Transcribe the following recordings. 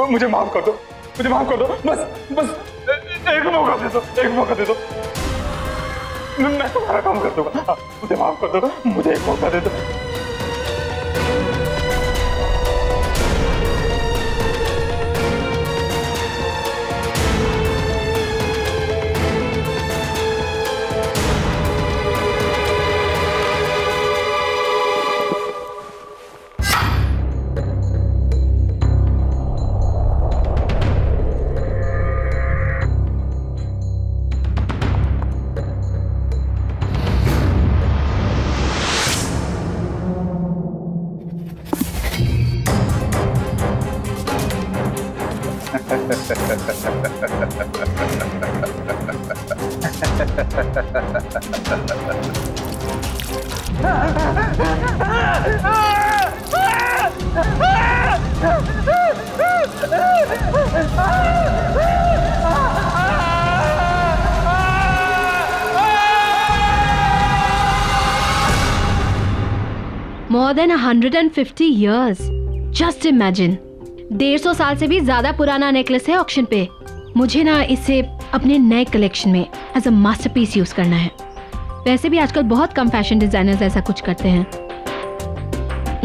मुझे माफ कर दो, मुझे माफ कर दो, बस एक मौका दे दो, एक मौका दे दो, मैं तुम्हारा काम कर दूंगा। मुझे माफ कर दो, मुझे एक मौका दे दो। More than 150 years. Just imagine. 150 साल से भी ज्यादा पुराना नेकलेस है ऑक्शन पे। मुझे ना इसे अपने नए कलेक्शन में एज अ मास्टरपीस यूज करना है। वैसे भी आजकल बहुत कम फैशन डिजाइनर्स ऐसा कुछ करते हैं।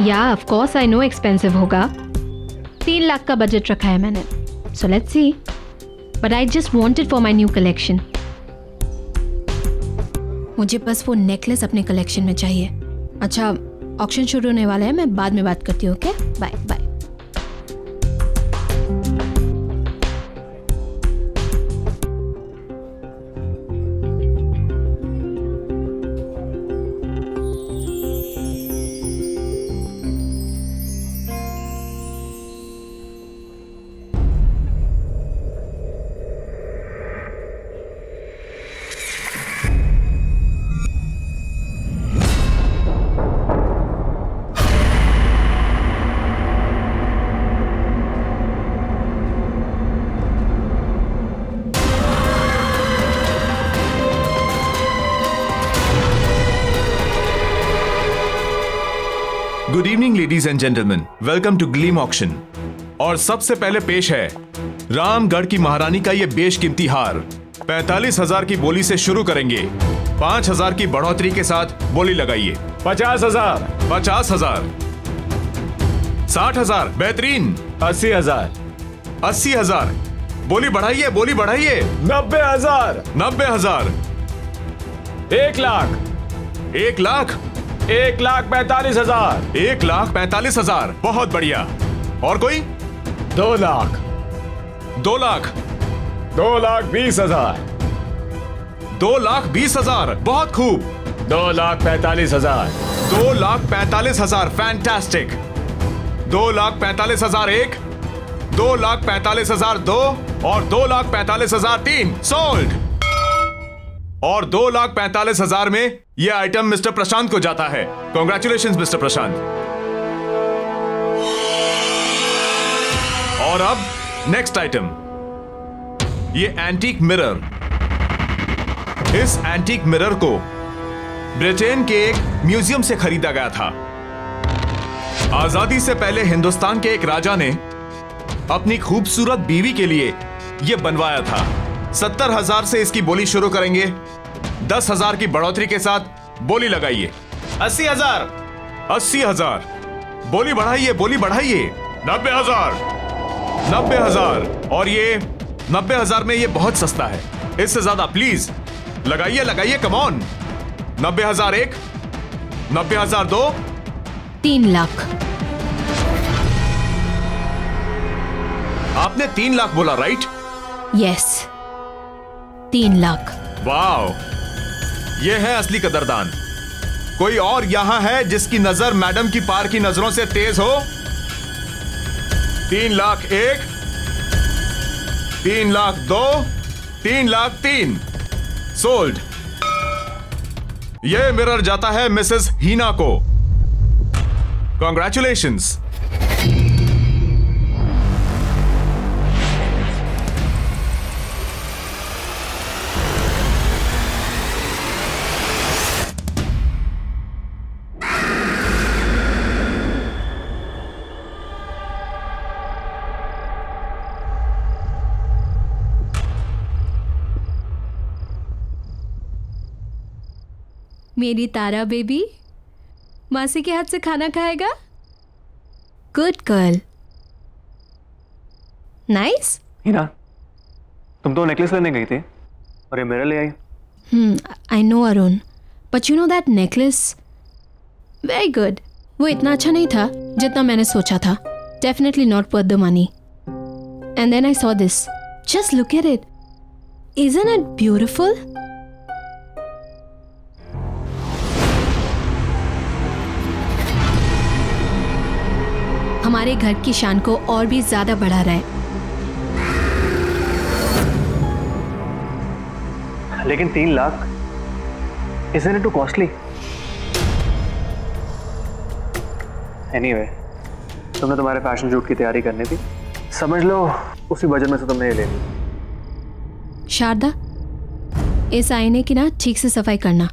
या of course I know expensive होगा। 3 लाख का बजट रखा है मैंने। So let's see. But I just want it for my new collection. मुझे बस वो नेकलेस अपने कलेक्शन में चाहिए। अच्छा, ऑक्शन शुरू होने वाला है, मैं बाद में बात करती हूँ। Okay, bye bye. Good evening ladies and gentleman, welcome to Gleam auction. और सबसे पहले पेश है रामगढ़ की महारानी का ये बेशकीमती हार। 45,000 की बोली से शुरू करेंगे। 5,000 की बढ़ोतरी के साथ बोली लगाइए। 50,000, 50,000, 60,000, बेहतरीन। 80,000, 80,000, बोली बढ़ाइए, बोली बढ़ाइए। 90,000, 90,000, 1 लाख, 1 लाख, 1,45,000, 1,45,000, बहुत बढ़िया। और कोई? 2 लाख, 2 लाख, 2,20,000, 2,20,000, बहुत खूब। 2,45,000, 2,45,000, फैंटास्टिक। 2,45,000 1, 2,45,000 2 और 2,45,000 3, सोल्ड। और 2,45,000 में यह आइटम मिस्टर प्रशांत को जाता है। कॉन्ग्रेचुलेशंस मिस्टर प्रशांत। और अब नेक्स्ट आइटम, ये एंटीक मिरर। इस एंटीक मिरर को ब्रिटेन के एक म्यूजियम से खरीदा गया था। आजादी से पहले हिंदुस्तान के एक राजा ने अपनी खूबसूरत बीवी के लिए यह बनवाया था। 70,000 से इसकी बोली शुरू करेंगे। 10,000 की बढ़ोतरी के साथ बोली लगाइए। 80,000, 80,000, बोली बढ़ाइए, बोली बढ़ाइए। 90,000, 90,000, और ये 90,000 में ये बहुत सस्ता है। इससे ज्यादा प्लीज लगाइए, लगाइए, कम ऑन। 90,000 1, 90,000 2, 3 लाख। आपने 3 लाख बोला, राइट? यस, 3 लाख। वाओ, ये है असली कदरदान। कोई और यहां है जिसकी नजर मैडम की पार की नजरों से तेज हो? 3 लाख 1, 3 लाख 2, 3 लाख 3, सोल्ड। यह मिरर जाता है मिसेस हीना को। कॉन्ग्रेचुलेशंस। मेरी तारा बेबी मासी के हाथ से खाना खाएगा? Good girl. नाइस। हीना, तुम तो नेकलेस लेने गई थी और ये मेरे ले आई। I know Arun, but you know that necklace very good. वो इतना अच्छा नहीं था जितना मैंने सोचा था। Definitely not worth the money. And then I saw this. Just look at it. Isn't it beautiful? हमारे घर की शान को और भी ज्यादा बढ़ा रहा है। लेकिन 3 lakh, isn't it too costly? Anyway, तुमने तुम्हारे फैशन शूट की तैयारी करनी थी, समझ लो उसी बजट में से तुमने ये ले ली। शारदा, इस आईने की ना ठीक से सफाई करना,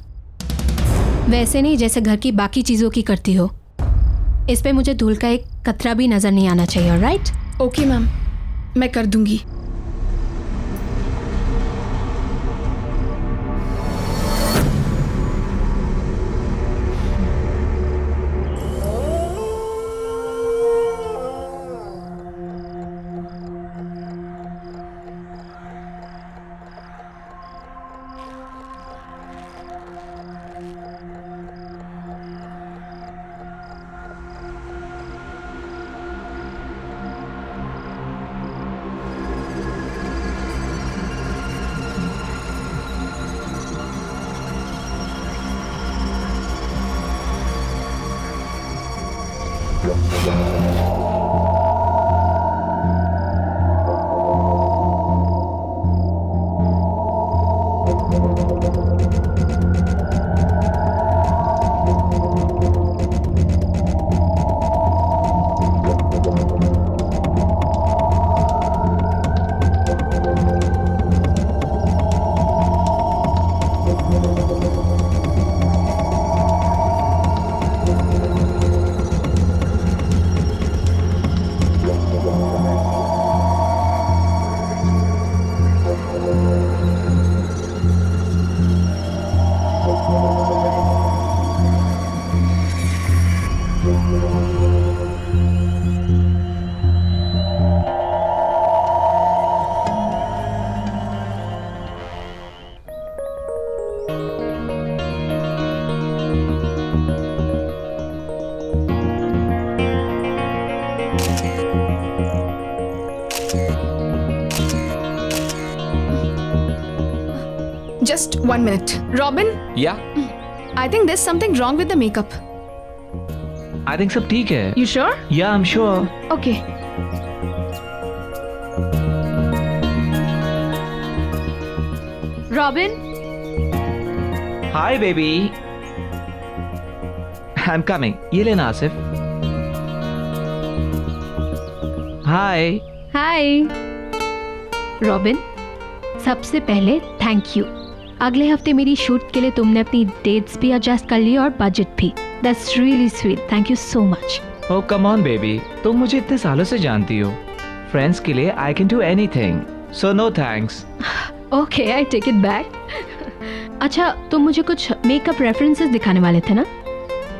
वैसे नहीं जैसे घर की बाकी चीजों की करती हो। इस पे मुझे धूल का एक कतरा भी नजर नहीं आना चाहिए। ऑलराइट? ओके मैम, मैं कर दूंगी। Just 1 minute. Robin? Yeah? I think there's something wrong with the makeup. I think सब ठीक है. You sure? Yeah, I'm sure. Okay. Robin? Hi, baby. I'm coming. ये लेना आसिफ. Hi. हाय। रॉबिन, सबसे पहले थैंक यू। अगले हफ्ते मेरी शूट के लिए तुमने अपनी डेट्स भी एडजस्ट कर ली और बजट भी। That's really sweet. Thank you so much. Oh, come on, baby. तुम मुझे इतने सालों से जानती हो. Friends के लिए I can do anything. So no thanks. Okay, I take it back. अच्छा, तुम मुझे कुछ मेकअप रेफरेंसेस दिखाने वाले थे ना?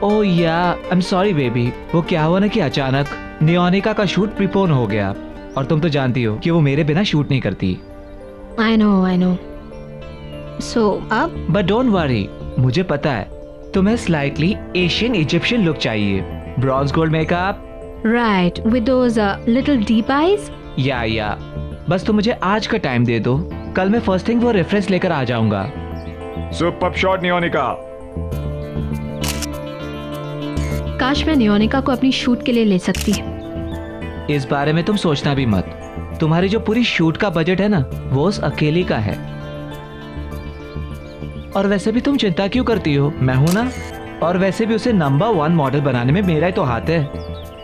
Oh yeah, I'm sorry, baby. वो क्या हुआ ना कि अचानक नियोनिका का शूट प्रीपोन हो गया और तुम तो जानती हो कि वो मेरे बिना शूट नहीं करती। I know. सो अब? बट डोंट वरी, मुझे पता है तुम्हें स्लाइटली एशियन इजिप्शियन लुक चाहिए। Bronze gold makeup. Right, with those little deep eyes. या बस तुम मुझे आज का टाइम दे दो, कल मैं फर्स्ट थिंग वो रेफरेंस लेकर आ जाऊंगा। Superb shot Neonika. काश मैं नियोनिका को अपनी शूट के लिए ले सकती। इस बारे में तुम सोचना भी मत। तुम्हारी जो पूरी शूट का बजट है ना, वो उस अकेली का है। और वैसे भी तुम चिंता क्यों करती हो, मैं हूं ना। और वैसे भी उसे नंबर 1 मॉडल बनाने में मेरा ही तो हाथ है।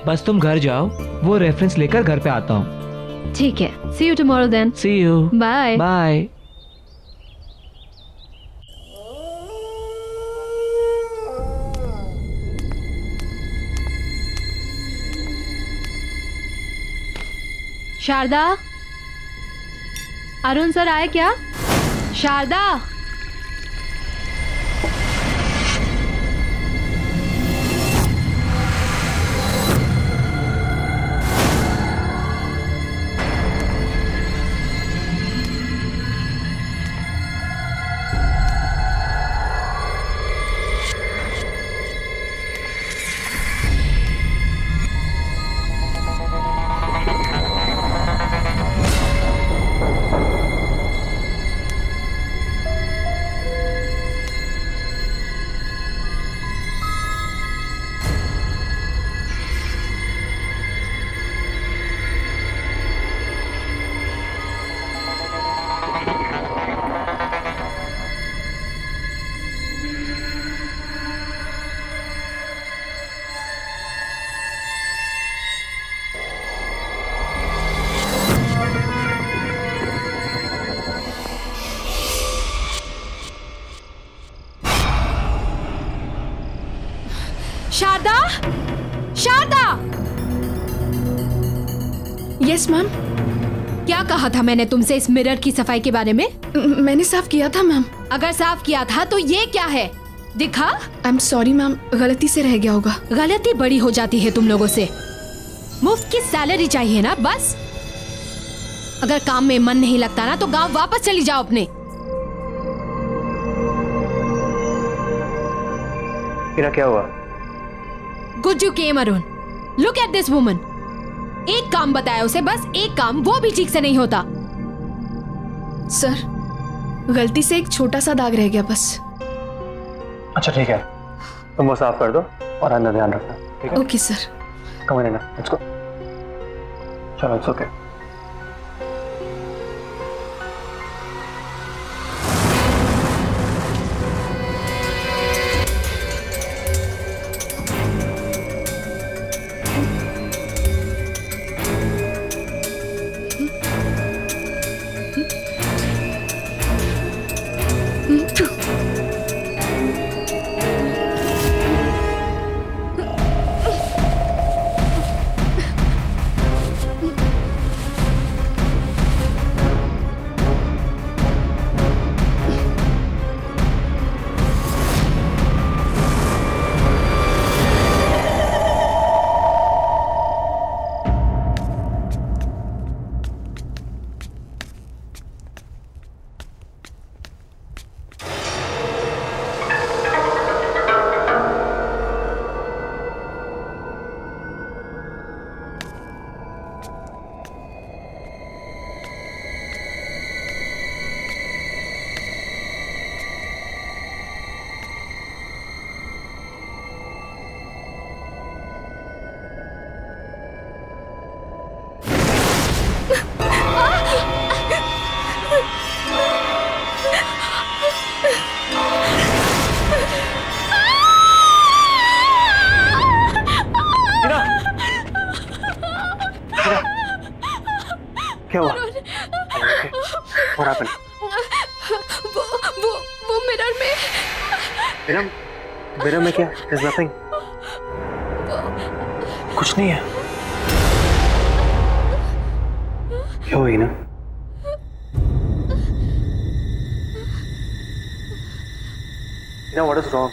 बस तुम घर जाओ, वो रेफरेंस लेकर घर पे आता हूँ। ठीक है, see you tomorrow then. See you. Bye bye. Sharda, Arun sir आए क्या? शारदा। Yes ma'am. क्या कहा था मैंने तुमसे इस मिरर की सफाई के बारे में? मैंने साफ किया था मैम। अगर साफ किया था तो ये क्या है? दिखा। आई एम सॉरी मैम, गलती से रह गया होगा। गलती बड़ी हो जाती है तुम लोगों से। मुफ्त की सैलरी चाहिए ना बस। अगर काम में मन नहीं लगता ना तो गांव वापस चली जाओ अपने। इरा क्या हुआ? गुज्जू केम Arun, look at this woman. एक काम बताया उसे, बस एक काम, वो भी ठीक से नहीं होता। सर, गलती से एक छोटा सा दाग रह गया बस। अच्छा ठीक है, तुम वो साफ कर दो और अंदर ध्यान रखना, ठीक है? Okay sir. Come in, let's go. चलो, इट्स ओके। क्या हुआ? What happened? वो मिरर में। मिरर में क्या? There's nothing. कुछ नहीं है। क्या हुई ना? What is wrong?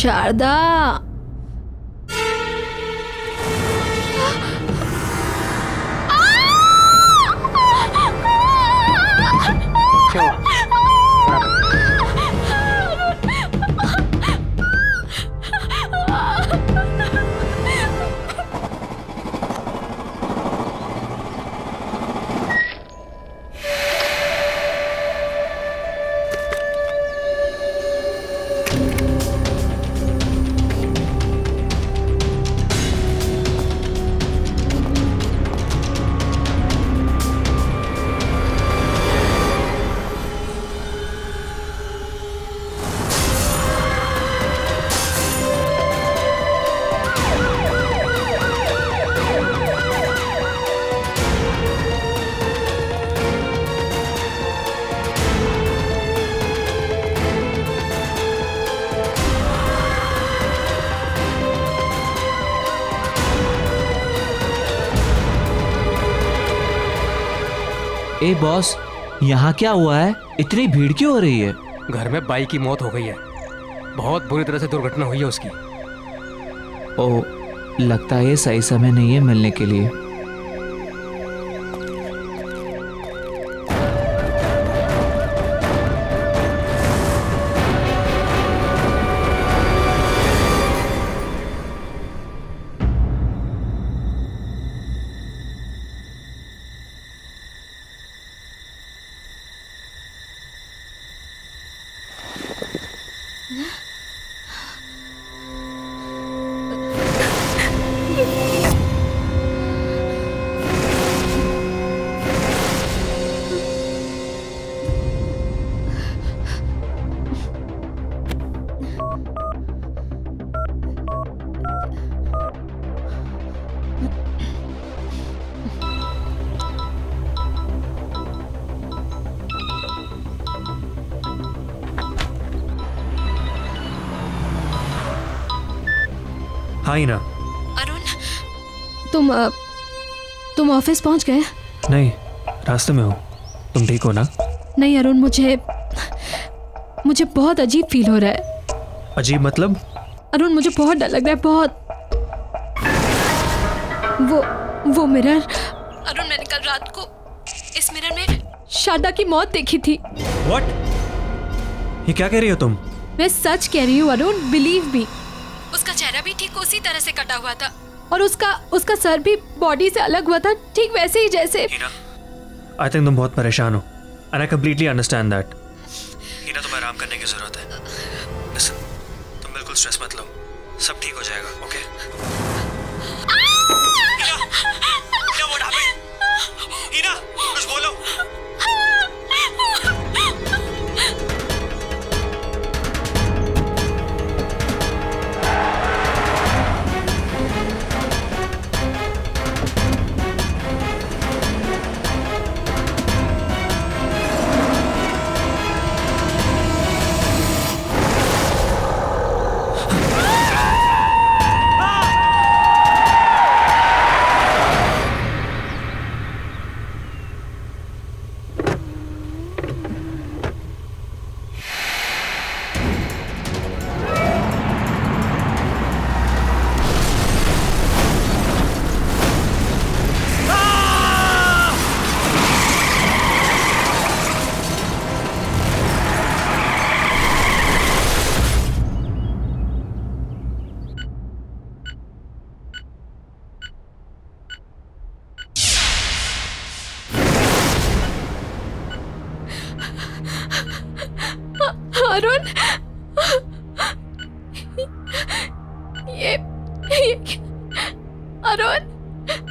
शारदा, क्या हुआ? ए बॉस, यहाँ क्या हुआ है? इतनी भीड़ क्यों हो रही है? घर में बाई की मौत हो गई है। बहुत बुरी तरह से दुर्घटना हुई है उसकी। ओ, लगता है ये सही समय नहीं है मिलने के लिए। हाँ ही ना। अरुण, तुम ऑफिस पहुंच गए? नहीं, रास्ते में हूँ। तुम ठीक हो ना? नहीं अरुण, मुझे बहुत अजीब फील हो रहा है। अजीब मतलब? अरुण, मुझे बहुत डर लग रहा है, बहुत। वो मिरर, अरुण, मैंने कल रात को इस मिरर में शारदा की मौत देखी थी। What? ये क्या कह रही हो तुम? मैं सच कह रही हूँ अरुण, बिलीव मी। उसका चेहरा भी ठीक उसी तरह से कटा हुआ था और उसका सर भी बॉडी से अलग हुआ था, ठीक वैसे ही जैसे। आई थिंक तुम बहुत परेशान हो and I completely understand that. Heena, तुम्हें आराम करने की जरूरत है। Listen, तुम बिल्कुल स्ट्रेस मत लो, सब ठीक हो जाएगा। Okay? Heena, what happened? Heena, कुछ बोलो। अरुण, ये अरुण,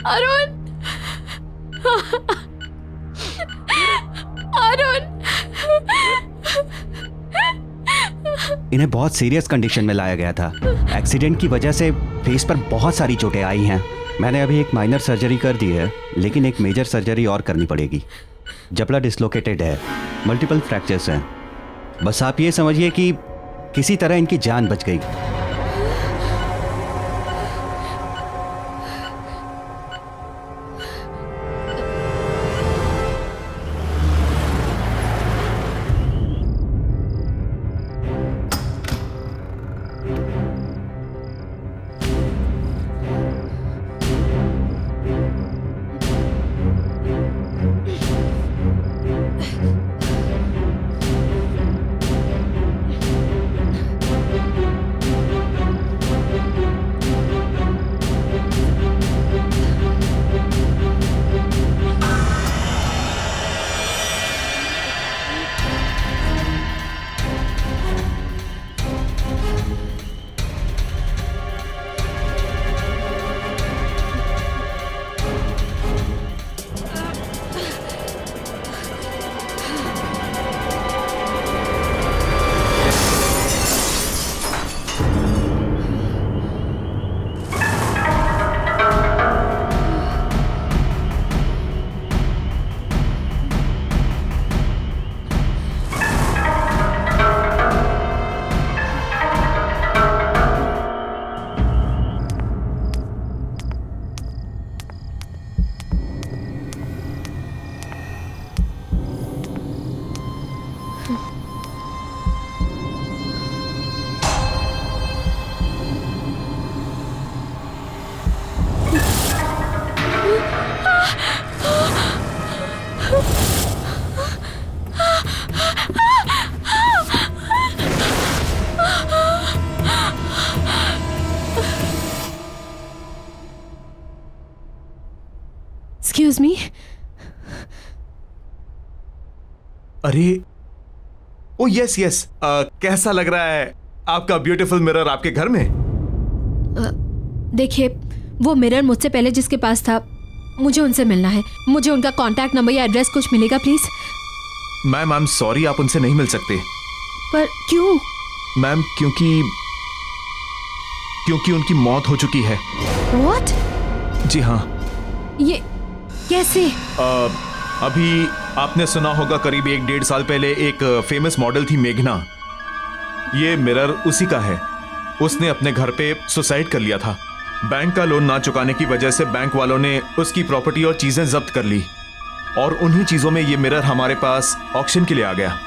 अरुण, अरुण। इन्हें बहुत सीरियस कंडीशन में लाया गया था। एक्सीडेंट की वजह से फेस पर बहुत सारी चोटें आई हैं। मैंने अभी एक माइनर सर्जरी कर दी है, लेकिन एक मेजर सर्जरी और करनी पड़ेगी। जबड़ा डिसलोकेटेड है, मल्टीपल फ्रैक्चर्स हैं। बस आप ये समझिए कि किसी तरह इनकी जान बच गई। Excuse me. अरे ओ यस यस, कैसा लग रहा है आपका ब्यूटीफुल मिरर आपके घर में? देखिए, वो मिरर मुझसे पहले जिसके पास था, मुझे उनसे मिलना है। मुझे उनका कांटेक्ट नंबर या एड्रेस कुछ मिलेगा please? Ma'am I am sorry, आप उनसे नहीं मिल सकते। पर क्यों? मैम क्योंकि उनकी मौत हो चुकी है। What? जी हाँ। ये कैसे? अभी आपने सुना होगा, करीब 1-1.5 साल पहले एक फेमस मॉडल थी मेघना। ये मिरर उसी का है। उसने अपने घर पे सुसाइड कर लिया था। बैंक का लोन ना चुकाने की वजह से बैंक वालों ने उसकी प्रॉपर्टी और चीजें जब्त कर ली, और उन्हीं चीजों में ये मिरर हमारे पास ऑक्शन के लिए आ गया।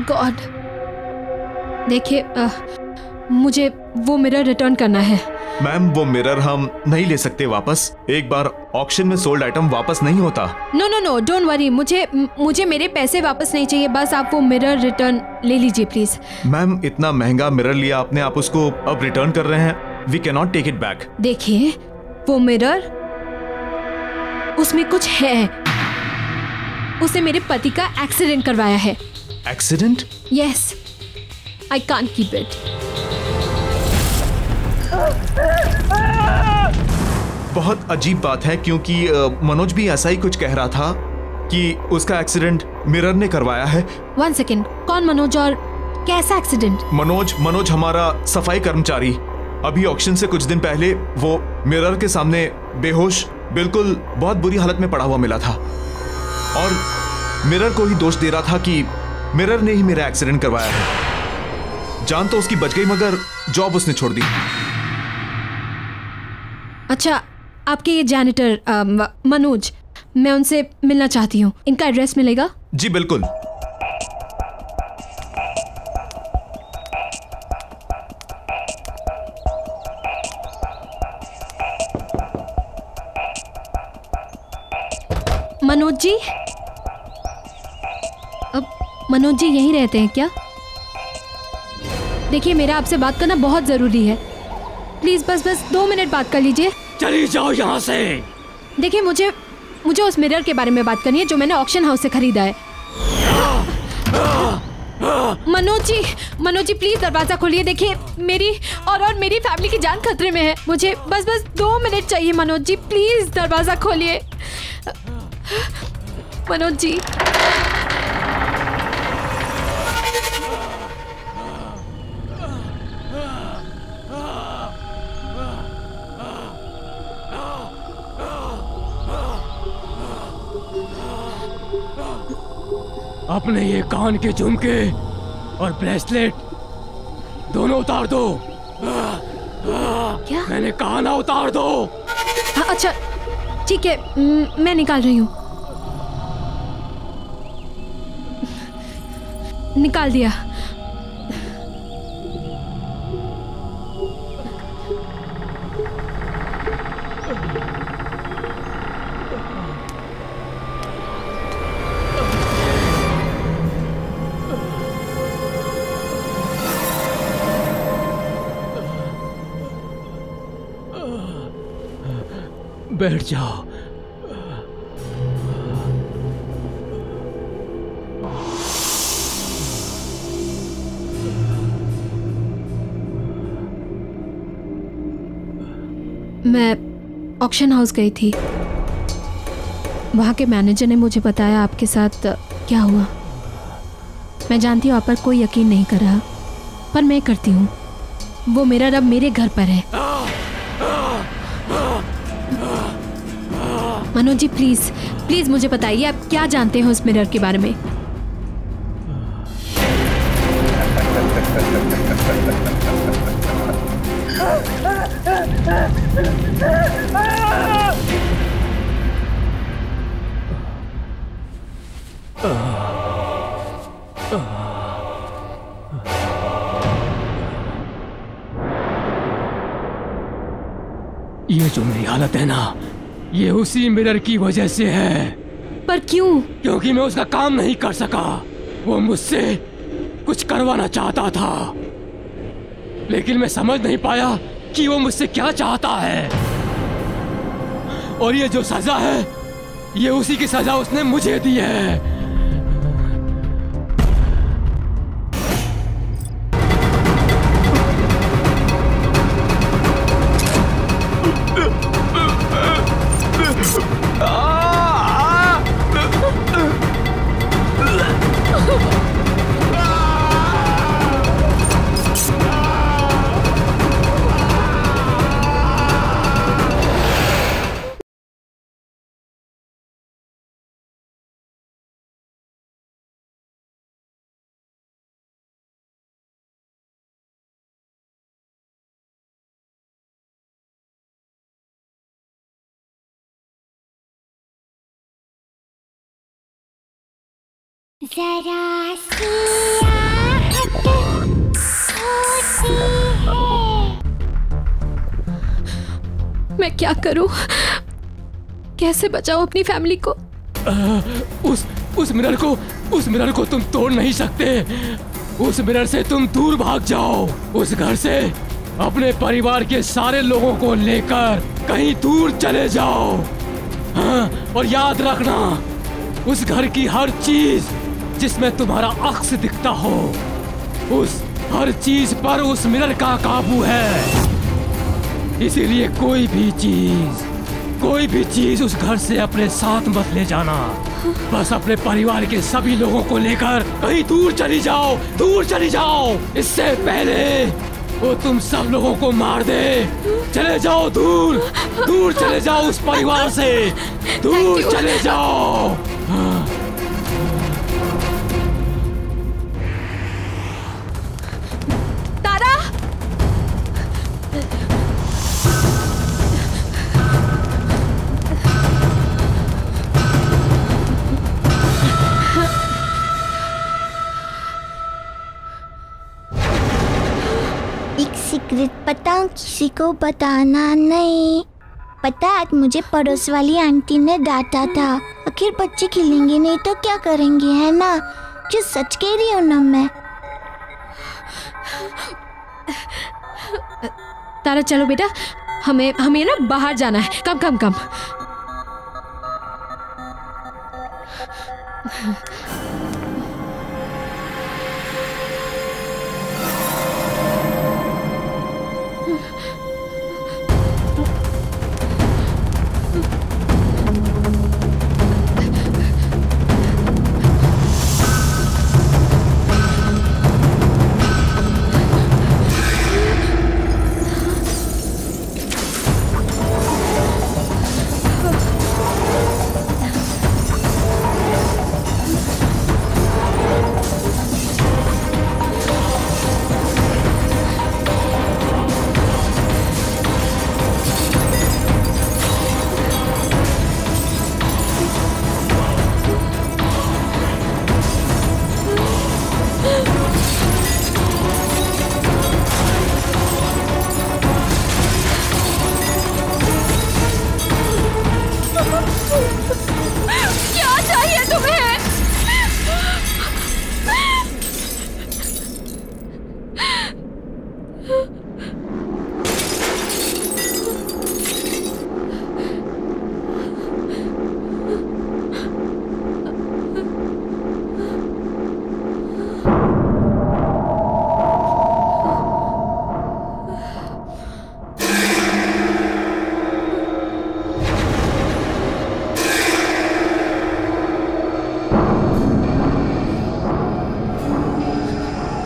गॉड, देखिए, मुझे वो मिरर रिटर्न करना है। मैम वो मिरर हम नहीं ले सकते वापस। एक बार ऑक्शन में सोल्ड आइटम वापस नहीं होता। No no no, don't worry, मुझे मेरे पैसे वापस नहीं चाहिए। बस आप वो मिरर रिटर्न ले लीजिए प्लीज। मैम इतना महंगा मिरर लिया आपने, आप उसको अब रिटर्न कर रहे हैं? We can not take it back. देखिए, वो मिरर, उसमें कुछ है। उसने मेरे पति का एक्सीडेंट करवाया है। Accident? Yes, I can't keep it. बहुत अजीब बात है, क्योंकि मनोज भी ऐसा ही कुछ कह रहा था कि उसका एक्सीडेंट मिरर ने करवाया है। 1 सेकेंड, कौन मनोज और कैसा एक्सीडेंट? मनोज हमारा सफाई कर्मचारी। अभी ऑक्शन से कुछ दिन पहले वो मिरर के सामने बेहोश, बिल्कुल बहुत बुरी हालत में पड़ा हुआ मिला था, और मिरर को ही दोष दे रहा था कि मिरर ने ही मेरा एक्सीडेंट करवाया है। जान तो उसकी बच गई, मगर जॉब उसने छोड़ दी। अच्छा, आपके ये जैनिटर मनोज, मैं उनसे मिलना चाहती हूँ। इनका एड्रेस मिलेगा? जी बिल्कुल। मनोज जी, अब मनोज जी यहीं रहते हैं क्या? देखिए, मेरा आपसे बात करना बहुत जरूरी है। प्लीज बस 2 मिनट बात कर लीजिए। चली जाओ यहाँ से। देखिए, मुझे उस मिरर के बारे में बात करनी है जो मैंने ऑक्शन हाउस से खरीदा है। मनोज जी प्लीज दरवाजा खोलिए। देखिए, मेरी और मेरी फैमिली की जान खतरे में है। मुझे बस 2 मिनट चाहिए। मनोज जी प्लीज दरवाजा खोलिए। मनोज जी, अपने ये कान के झुमके और ब्रेसलेट दोनों उतार दो। क्या? मैंने कहा ना, उतार दो। अच्छा ठीक है, मैं निकाल रही हूँ। निकाल दिया। बैठ जाओ। मैं ऑक्शन हाउस गई थी। वहाँ के मैनेजर ने मुझे बताया आपके साथ क्या हुआ। मैं जानती हूँ आप पर कोई यकीन नहीं कर रहा, पर मैं करती हूँ। वो मिरर अब मेरे घर पर है। मनोज जी प्लीज मुझे बताइए, आप क्या जानते हैं उस मिरर के बारे में? ये जो मेरी हालत है ना, ये उसी मिरर की वजह से है। पर क्यों? क्योंकि मैं उसका काम नहीं कर सका। वो मुझसे कुछ करवाना चाहता था, लेकिन मैं समझ नहीं पाया कि वो मुझसे क्या चाहता है। और ये जो सजा है ये उसी की सजा उसने मुझे दी है। जरा सी आहट होती है। मैं क्या करूं? कैसे बचाऊं अपनी फैमिली को? उस मिरर को तुम तोड़ नहीं सकते। उस मिरर से तुम दूर भाग जाओ। उस घर से अपने परिवार के सारे लोगों को लेकर कहीं दूर चले जाओ। हाँ, और याद रखना, उस घर की हर चीज जिसमें तुम्हारा अक्स दिखता हो, उस हर चीज पर उस मिरर का काबू है। इसीलिए कोई भी चीज उस घर से अपने साथ मत ले जाना। बस अपने परिवार के सभी लोगों को लेकर कहीं दूर चली जाओ। इससे पहले वो तुम सब लोगों को मार दे। चले जाओ दूर चले जाओ उस परिवार से, दूर चले जाओ। हाँ। सीक्रेट पता किसी को बताना नहीं। पता आज मुझे पड़ोस वाली आंटी ने डांटा था। आखिर बच्चे खिलेंगे नहीं तो क्या करेंगे, है ना? जो सच कह रही हूँ ना मैं। तारा चलो बेटा, हमें ना बाहर जाना है। कम।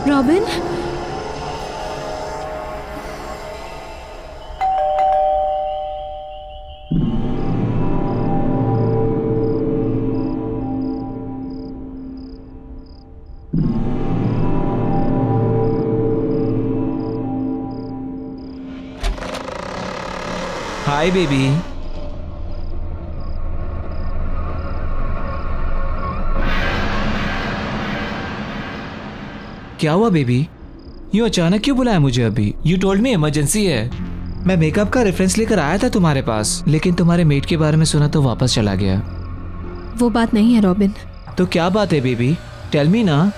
Robin, hi baby. क्या हुआ बेबी? यूँ अचानक क्यों बुलाया मुझे अभी? यू टोल्ड मी इमरजेंसी है। मैं मेकअप का रेफरेंस लेकर आया था तुम्हारे पास, लेकिन तुम्हारे मेट के बारे में सुना तो वापस चला गया। वो बात नहीं है रॉबिन। तो क्या बात है बेबी? टेल मी ना।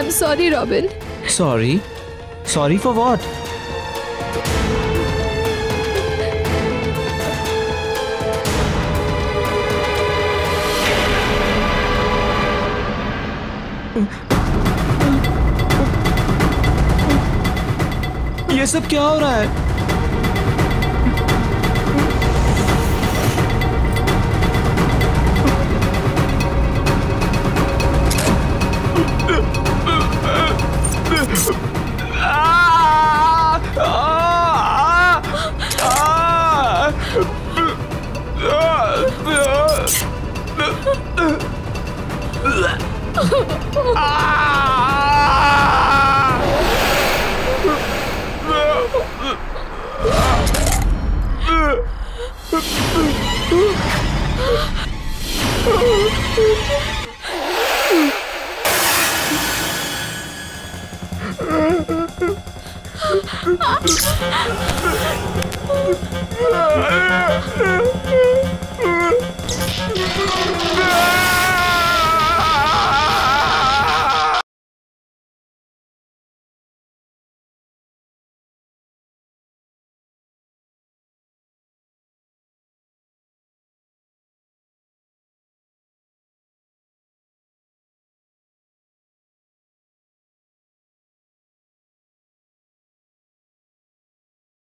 I'm sorry, Robin. Sorry? Sorry for what? ये सब क्या हो रहा है?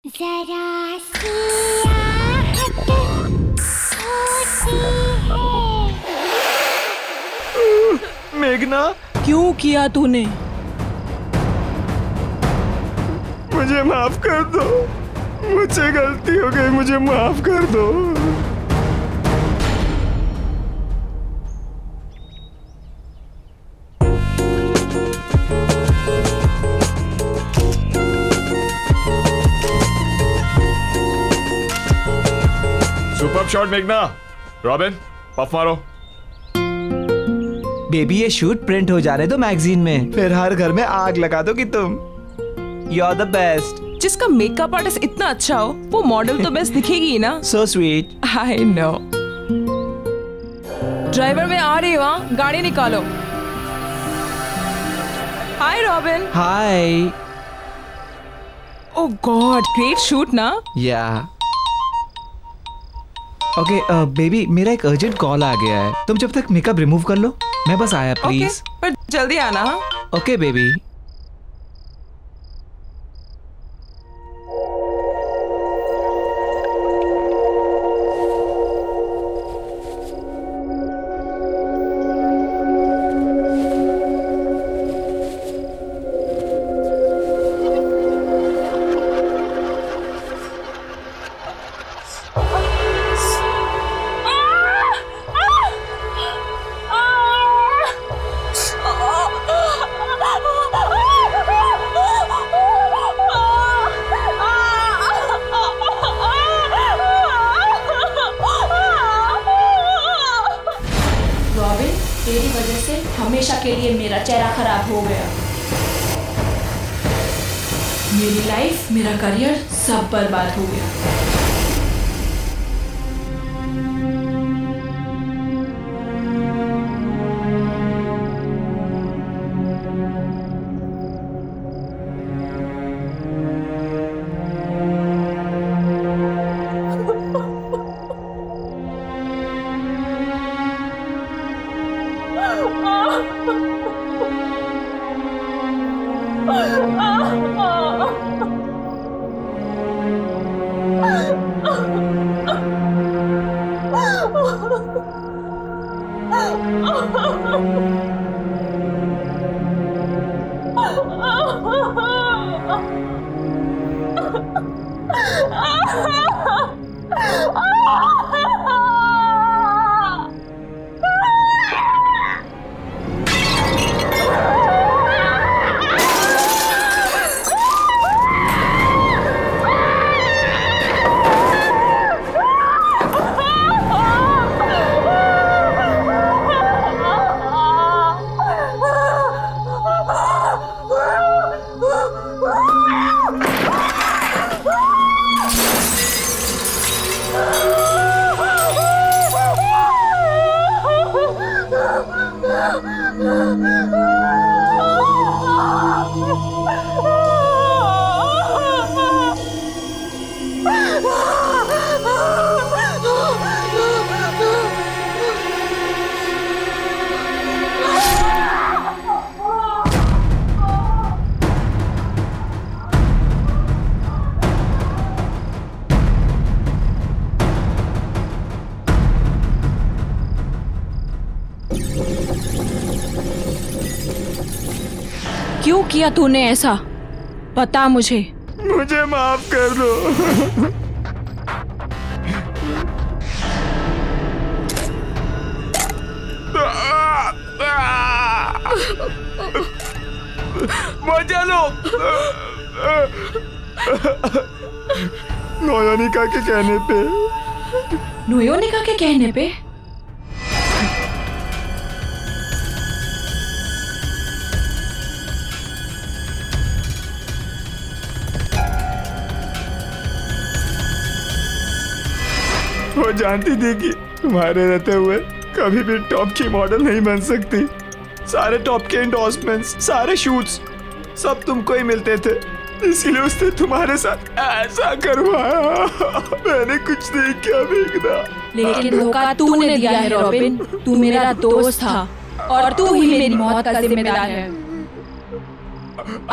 जरा सी आहट होती है। मेघना, क्यों किया तूने? मुझे माफ कर दो, मुझसे गलती हो गई, मुझे माफ कर दो। सुपर शॉट मेघना। रॉबिन, पफ मारो। बेबी ये शूट प्रिंट हो जाने दो मैगजीन में, फिर हर घर में आग लगा दोगी तुम। You are the best. जिसका मेकअप आर्टिस्ट इतना अच्छा हो वो मॉडल तो बेस्ट दिखेगी ही ना। So sweet. I know. Driver में आ रही हो, गाड़ी निकालो। हाय रॉबिन। हाय। ओह गॉड, ग्रेट शूट ना। या ओके बेबी, मेरा एक अर्जेंट कॉल आ गया है, तुम जब तक मेकअप रिमूव कर लो, मैं बस आया प्लीज। पर जल्दी आना। Okay baby. तेरी वजह से हमेशा के लिए मेरा चेहरा खराब हो गया। मेरी लाइफ, मेरा करियर सब बर्बाद हो गया। किया तूने ऐसा? बता मुझे। मुझे माफ कर दो। बचा लो। नोयोनिका के कहने पे। नोयोनिका के कहने पे? वो जानती थी कि तुम्हारे रहते हुए कभी भी टॉप की मॉडल नहीं बन सकती। सारे टॉप के एंडोर्समेंट्स, सारे शूट्स सब तुमको ही मिलते थे, इसीलिए उसने तुम्हारे साथ ऐसा करवाया। मैंने कुछ नहीं किया मेघना। लेकिन धोखा तूने दिया है रॉबिन। तू मेरा दोस्त था और तू ही मेरी मौत का जिम्मेदार है।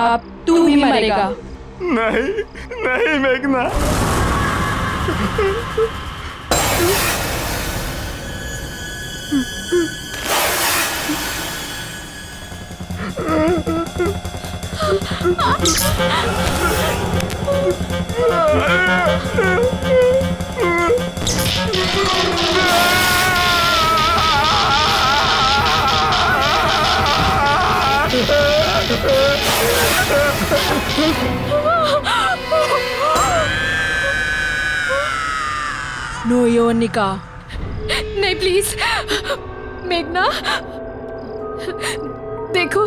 अब तू ही मरेगा। नहीं नहीं मेघना। नोयोनिका। नहीं प्लीज मेघना, देखो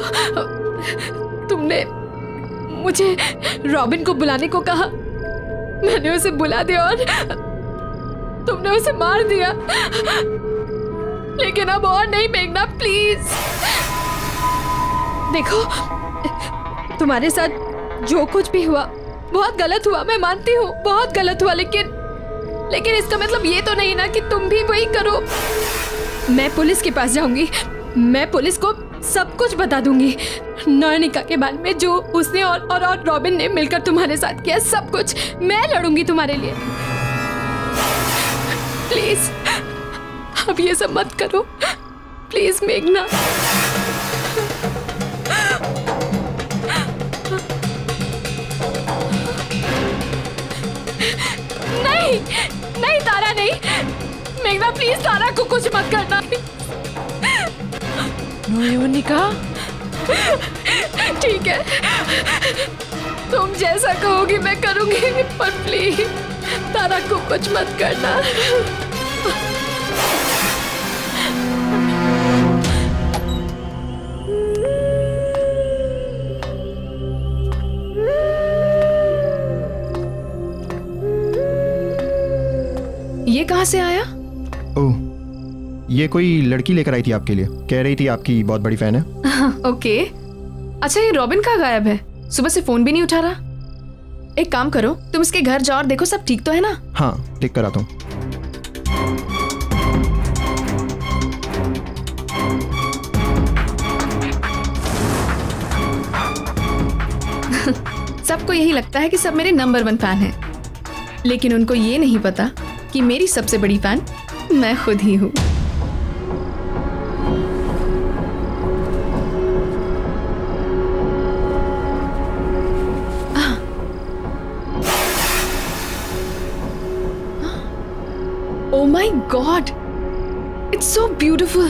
तुमने मुझे रॉबिन को बुलाने को कहा, मैंने उसे बुला दिया और तुमने उसे मार दिया। लेकिन अब और नहीं मेघना, प्लीज। देखो तुम्हारे साथ जो कुछ भी हुआ बहुत गलत हुआ, मैं मानती हूँ बहुत गलत हुआ, लेकिन इसका मतलब ये तो नहीं ना कि तुम भी वही करो। मैं पुलिस के पास जाऊंगी, मैं पुलिस को सब कुछ बता दूंगी, नोयोनिका के बारे में, जो उसने और रॉबिन ने मिलकर तुम्हारे साथ किया, सब कुछ मैं लड़ूंगी तुम्हारे लिए। प्लीज अब ये सब मत करो, प्लीज मेघना। नहीं नहीं तारा, नहीं मेघना, प्लीज तारा को कुछ मत करना। नोयोनिका, ठीक है तुम जैसा कहोगी मैं करूंगी, पर प्लीज तारा को कुछ मत करना। ये कहाँ से आया? ओह, ये कोई लड़की लेकर आई थी आपके लिए, कह रही थी आपकी बहुत बड़ी फैन है। ओके। अच्छा ये रॉबिन कहाँ गायब है? सुबह से फोन भी नहीं उठा रहा। एक काम करो, तुम इसके घर जाओ और देखो सब ठीक तो है ना? हाँ, देख कर आता हूँ। सबको यही लगता है कि सब मेरे नंबर 1 फैन हैं, लेकिन उनको ये नहीं पता कि मेरी सबसे बड़ी फैन मैं खुद ही हूँ। Oh my God, it's so beautiful.